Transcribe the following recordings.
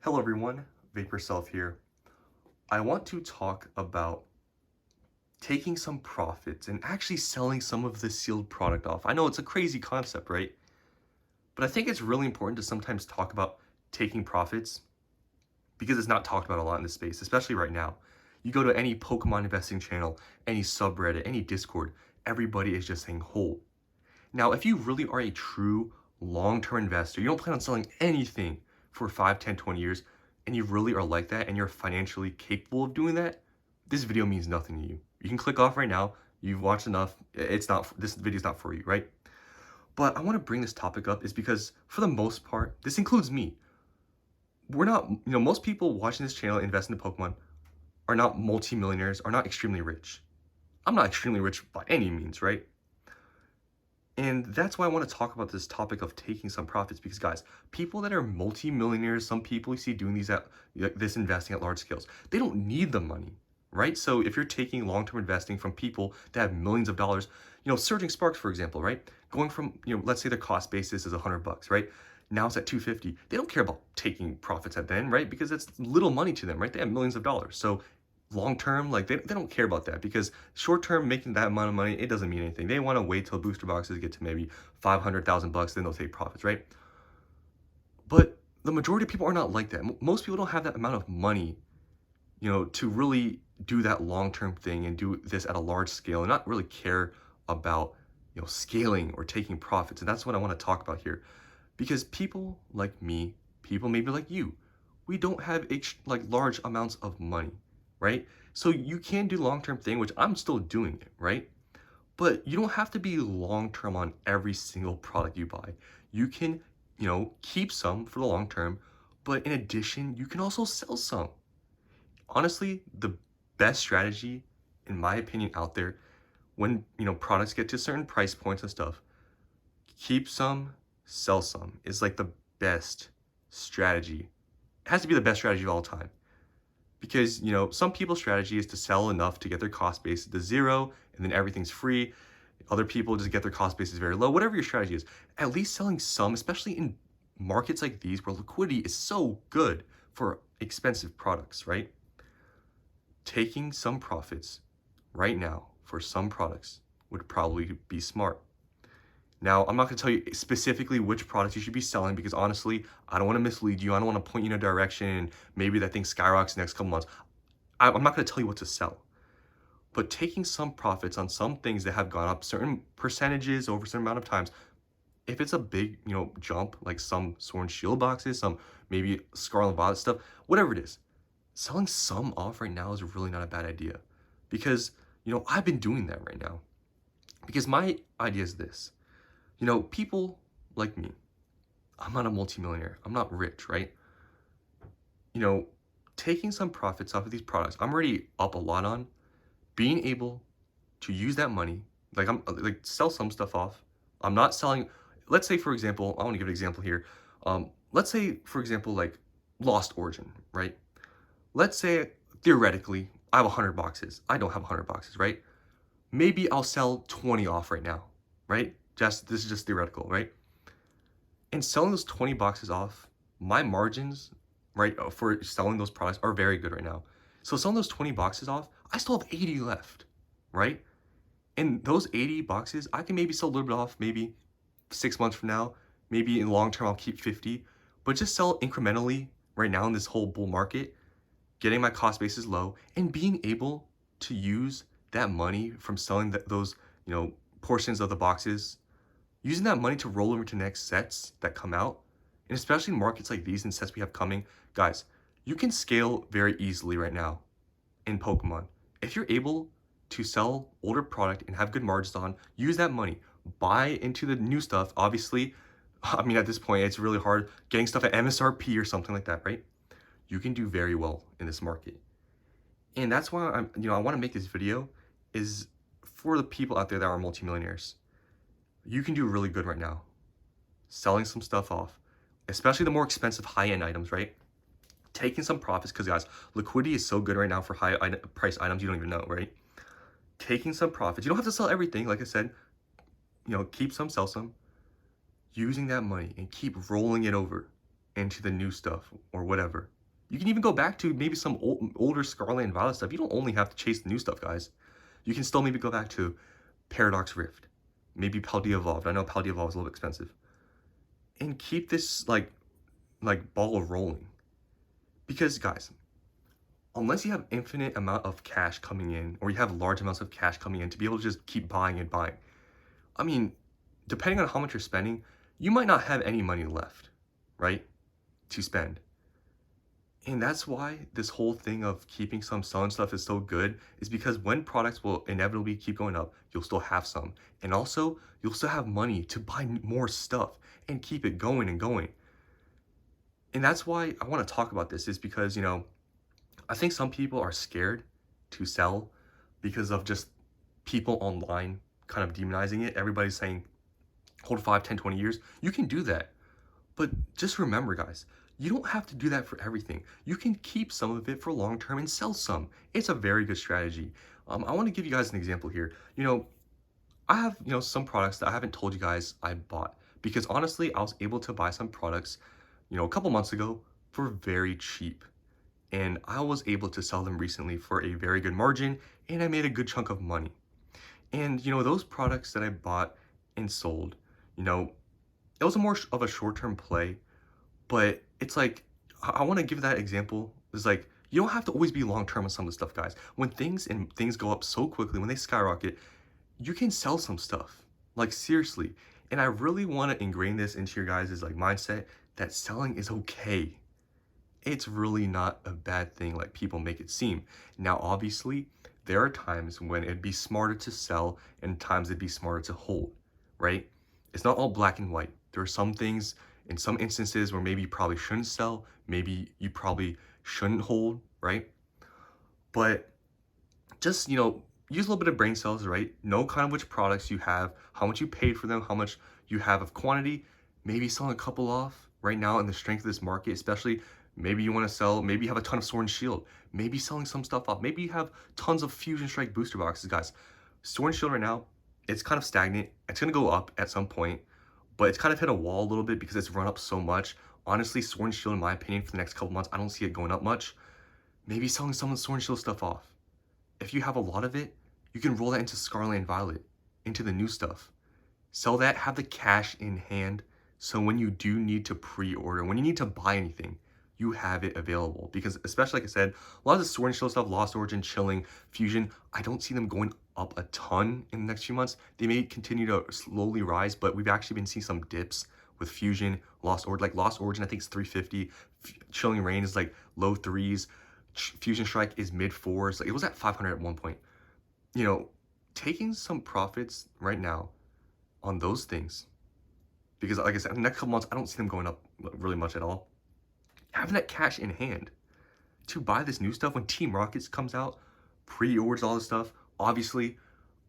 Hello everyone, Vapor Self here. I want to talk about taking some profits and actually selling some of the sealed product off. I know it's a crazy concept, right? But I think it's really important to sometimes talk about taking profits because it's not talked about a lot in this space, especially right now. You go to any Pokemon investing channel, any subreddit, any Discord, everybody is just saying hold. Now, if you really are a true long-term investor, you don't plan on selling anything for 5, 10, 20 years, and you really are like that and you're financially capable of doing that, this video means nothing to you. You can click off right now. You've watched enough. This video is not for you, right? But I want to bring this topic up is because for the most part, this includes me. We're not, most people watching this channel invest in Pokemon are not multimillionaires, are not extremely rich. I'm not extremely rich by any means, right? And that's why I want to talk about this topic of taking some profits because, guys, people that are multi-millionaires, some people you see doing this investing at large scales, they don't need the money, right? So if you're taking long-term investing from people that have millions of dollars, Surging Sparks, for example, right? Going from, let's say the cost basis is $100, right? Now it's at 250. They don't care about taking profits at then, right? Because it's little money to them, right? They have millions of dollars. So long term, like they don't care about that because short term making that amount of money, it doesn't mean anything. They want to wait till booster boxes get to maybe 500,000 bucks, then they'll take profits, right? But the majority of people are not like that. Most people don't have that amount of money, to really do that long term thing and do this at a large scale and not really care about, scaling or taking profits. And that's what I want to talk about here. Because people like me, people maybe like you, we don't have like large amounts of money, right? So you can do long-term thing, which I'm still doing it, right? But you don't have to be long-term on every single product you buy. You can, keep some for the long term, but in addition, you can also sell some. Honestly, the best strategy, in my opinion, out there, when, products get to certain price points and stuff, keep some, sell some is like the best strategy. It has to be the best strategy of all time. Because, some people's strategy is to sell enough to get their cost base to zero and then everything's free. Other people just get their cost bases very low. Whatever your strategy is, at least selling some, especially in markets like these where liquidity is so good for expensive products, right? Taking some profits right now for some products would probably be smart. Now, I'm not going to tell you specifically which products you should be selling because honestly, I don't want to mislead you. I don't want to point you in a direction and maybe that thing skyrockets next couple months. I'm not going to tell you what to sell. But taking some profits on some things that have gone up certain percentages over a certain amount of times, if it's a big, jump, like some Sword and Shield boxes, some maybe Scarlet Violet stuff, whatever it is, selling some off right now is really not a bad idea. Because, I've been doing that right now. Because my idea is this. People like me, I'm not a multimillionaire. I'm not rich, right? Taking some profits off of these products, I'm already up a lot on. Being able to use that money, like sell some stuff off. I'm not selling, let's say for example, I want to give an example here. Let's say for example, like Lost Origin, right? Let's say theoretically, I have 100 boxes. I don't have 100 boxes, right? Maybe I'll sell 20 off right now, right? This is just theoretical, right? And selling those 20 boxes off, my margins, right, for selling those products are very good right now. So selling those 20 boxes off, I still have 80 left, right? And those 80 boxes, I can maybe sell a little bit off, maybe 6 months from now. Maybe in the long term, I'll keep 50, but just sell incrementally right now in this whole bull market, getting my cost bases low and being able to use that money from selling those, portions of the boxes, using that money to roll over to next sets that come out. And especially in markets like these and sets we have coming, guys, you can scale very easily right now in Pokemon. If you're able to sell older product and have good margins on, use that money, buy into the new stuff. Obviously, I mean, at this point, it's really hard getting stuff at MSRP or something like that, right? You can do very well in this market. And that's why I want to make this video is for the people out there that are multimillionaires. You can do really good right now selling some stuff off, especially the more expensive high-end items, right? Taking some profits because, guys, liquidity is so good right now for high price items you don't even know, right? Taking some profits. You don't have to sell everything, like I said. Keep some, sell some. Using that money and keep rolling it over. into the new stuff or whatever. You can even go back to maybe some older Scarlet and Violet stuff. You don't only have to chase the new stuff, guys. You can still maybe go back to Paradox Rift, maybe Paldea Evolved. I know Paldea Evolved is a little expensive. And keep this like ball rolling. Because guys, unless you have infinite amount of cash coming in, or you have large amounts of cash coming in to be able to just keep buying and buying, I mean, depending on how much you're spending, you might not have any money left, right, to spend. And that's why this whole thing of keeping some selling stuff is so good, is because when products will inevitably keep going up, you'll still have some. And also, you'll still have money to buy more stuff and keep it going and going. And that's why I want to talk about this, is because, I think some people are scared to sell because of just people online kind of demonizing it. Everybody's saying, hold 5, 10, 20 years. You can do that. But just remember, guys, you don't have to do that for everything. You can keep some of it for long term and sell some. It's a very good strategy. I want to give you guys an example here. I have, some products that I haven't told you guys I bought, because honestly, I was able to buy some products, a couple months ago for very cheap. And I was able to sell them recently for a very good margin, and I made a good chunk of money. And, those products that I bought and sold, it was a more of a short-term play, but it's like, I want to give that example. It's like, you don't have to always be long-term on some of the stuff, guys. When things go up so quickly, when they skyrocket, you can sell some stuff. Like, seriously. And I really want to ingrain this into your guys' like mindset, that selling is okay. It's really not a bad thing like people make it seem. Now, obviously, there are times when it'd be smarter to sell and times it'd be smarter to hold, right? It's not all black and white. There are some things in some instances where maybe you probably shouldn't sell, maybe you probably shouldn't hold, right? But just, use a little bit of brain cells, right? Know kind of which products you have, how much you paid for them, how much you have of quantity, maybe selling a couple off right now in the strength of this market, especially. Maybe you want to sell, maybe you have a ton of Sword and Shield, maybe selling some stuff off, maybe you have tons of Fusion Strike booster boxes, guys. Sword and Shield right now, it's kind of stagnant. It's going to go up at some point, but it's kind of hit a wall a little bit because it's run up so much. Honestly, Sword and Shield, in my opinion, for the next couple months, I don't see it going up much. Maybe selling some of the Sword and Shield stuff off. If you have a lot of it, you can roll that into Scarlet and Violet, into the new stuff. Sell that, have the cash in hand, so when you do need to pre-order, when you need to buy anything, you have it available. Because especially, like I said, a lot of the Sword and Shield stuff, Lost Origin, Chilling, Fusion, I don't see them going up a ton in the next few months. They may continue to slowly rise, but we've actually been seeing some dips with Fusion, Lost Origin. Like Lost Origin, I think it's 350. Chilling Reign is like low 3s. Fusion Strike is mid 4s. Like it was at 500 at one point. Taking some profits right now on those things, because like I said, in the next couple months, I don't see them going up really much at all. Having that cash in hand to buy this new stuff when Team Rockets comes out, pre-orders, all this stuff. Obviously,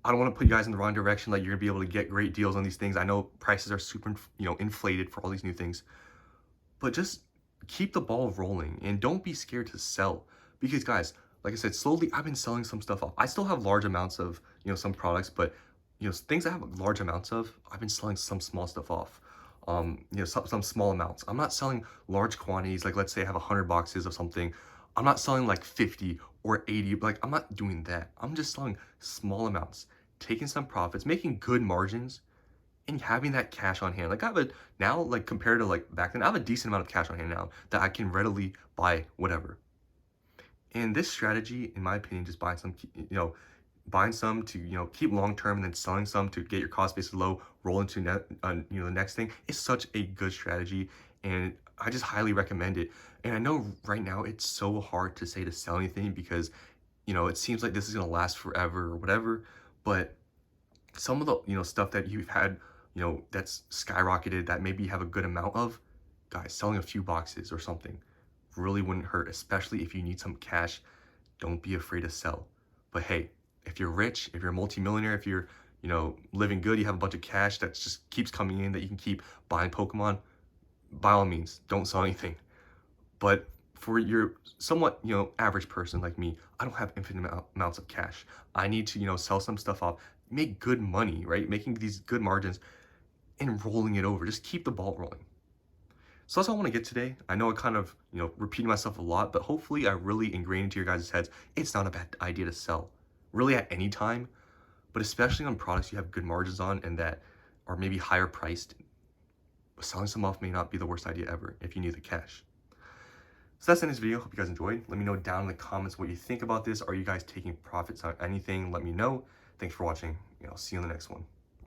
I don't want to put you guys in the wrong direction. Like you're gonna be able to get great deals on these things. I know prices are super, inflated for all these new things, but just keep the ball rolling and don't be scared to sell. Because guys, like I said, slowly I've been selling some stuff off. I still have large amounts of, some products, but things I have large amounts of, I've been selling some small stuff off. Some small amounts. I'm not selling large quantities. Like let's say I have 100 boxes of something. I'm not selling like 50 or 80. Like I'm not doing that. I'm just selling small amounts, taking some profits, making good margins, and having that cash on hand. Like I have now, like compared to like back then, I have a decent amount of cash on hand now that I can readily buy whatever. And this strategy, in my opinion, just buying some to keep long term and then selling some to get your cost base low, roll into the next thing, is such a good strategy, and I just highly recommend it. And I know right now it's so hard to say to sell anything because it seems like this is gonna last forever or whatever, but some of the stuff that you've had that's skyrocketed that maybe you have a good amount of, guys, selling a few boxes or something really wouldn't hurt, especially if you need some cash. Don't be afraid to sell. But hey, if you're rich, if you're a multimillionaire, if you're, living good, you have a bunch of cash that just keeps coming in that you can keep buying Pokemon, by all means, don't sell anything. But for your somewhat, average person like me, I don't have infinite amounts of cash. I need to, sell some stuff off, make good money, right? Making these good margins and rolling it over. Just keep the ball rolling. So that's all I want to get today. I know I kind of, repeating myself a lot, but hopefully I really ingrained into your guys' heads, it's not a bad idea to sell. Really at any time, but especially on products you have good margins on and that are maybe higher priced. Selling some off may not be the worst idea ever if you need the cash. So that's the end of this video. Hope you guys enjoyed. Let me know down in the comments what you think about this. Are you guys taking profits on anything? Let me know. Thanks for watching. I'll see you in the next one.